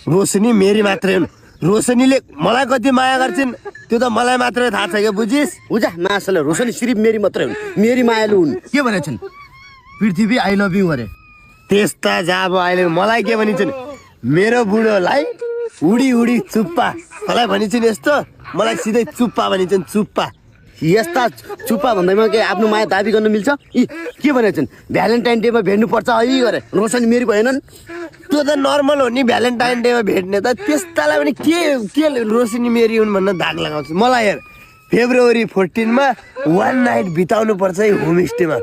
रोशनी मेरी मात्रै हुन्। रोशनीले मलाई कति माया गर्छिन् त्यो त मलाई मात्रै थाहा छ क्या, बुझिस्? उजा मासले रोशनी सिर्फ मेरी मात्रै हुन्, मेरी मायालु हुन्। के भनेछन्? पृथ्वी आई लभ यु अरे। त्यस्ता जाब अहिले मलाई के भनिन्छन्? मेरो बुढोलाई उडी उडी चुप्पा, मलाई भनिन्छन् यस्तो, मलाई सिधै चुप्पा भनिन्छन्, चुप्पा। यस्ता चुप्पा भन्दैमा के आफ्नो माया दाबी गर्न मिल्छ? यी के भनेछन्? भ्यालेन्टाइन डेमा भेट्नुपर्छ है गरे। रोशनी मेरी भएनन्? त्यो त नर्मल हो नि, भ्यालेन्टाइन डेमा भेट्ने त। त्यस्तालाई पनि के रोशनी मेरी हुन् भन्न दाग लगाउँछु। मलाई हेर, फेब्रुअरी 14 1 नाइट बिताउनु पर्छ है होमस्टेमा।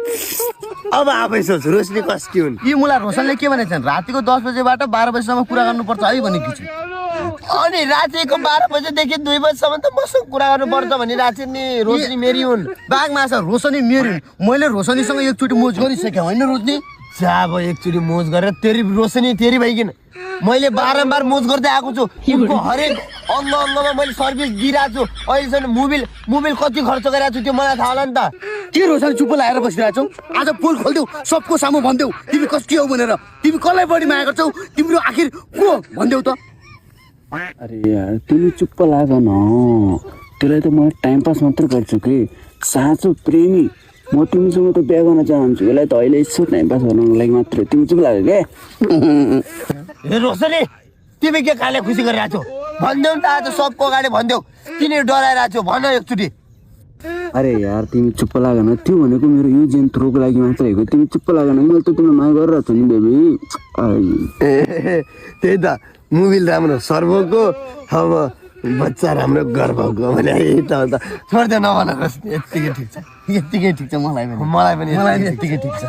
अब आफै सोच रोशनी कस्की हुन्। यी मुला रोशनले के भनेछन्? रातिको 10 बजेबाट 12 बजेसम्म कुरा गर्नुपर्छ है भनेकी छु। अनि रातिको 12 बजेदेखि 2 बजेसम्म त मसँग कुरा गर्नुपर्छ भने रातिनी रोशनी मेरी हुन्। बाघ माछा रोशनी मेरी हुन्। मैले रोशनीसँग एकचोटि मोज गरिसकेँ होइन रोशनी? जा अब एकचोटि मोज गरेर तेरी रोशनी तेरी भइकिन मैले बारम्बार मोज गर्दै आएको छु। उनको हरेक अङ्गमा मैले सर्भिस दिइरहेको छु। अहिलेसम्म मोबिल कति खर्च गरिरहेको छु त्यो मलाई थाहा होला नि त। के रोशनी चुप्प लागेर बसिरहेछौ? आज पोल खोल्देऊ, सबको सामु भन्देऊ तिमी कस्की हौ भनेर। तिमी कसलाई बढी माया गर्छौ? तिम्रो आखिर को भन्देऊ त? अरे यार तिमी चुप्प लाग न, त्यसलाई त म टाइम पास मात्र गर्छु कि साँचो प्रेमी म तिमीसँग त बिहा गर्न चाहन्छु। यसलाई त अहिले यसो टाइम पास गर्नको लागि मात्र। तिमी चुप लाग्यो क्या? ए रोशनी तिमी के काले खुसी गरिरहेको छौ? भनिदेऊ नि त, आज सबको अगाडि भनिदेऊ। किन डराइरहेको छौ भन एकचोटि। अरे यार तिमी चुप्प लाग न, त्यो भनेको मेरो युज एन्ड थ्रोको लागि मात्रै हो। तिमी चुप्प लाग न, मैले त तिमीलाई माया गरिरहेको छु नि बेबी। त्यही त मोबिल राम्रो सर्भोको, अब बच्चा राम्रो गर्भको भने त छोड्दै नभन। यत्तिकै ठिक छ, यत्तिकै ठिक छ मलाई पनि। मलाई पनि यत्तिकै ठिक छ।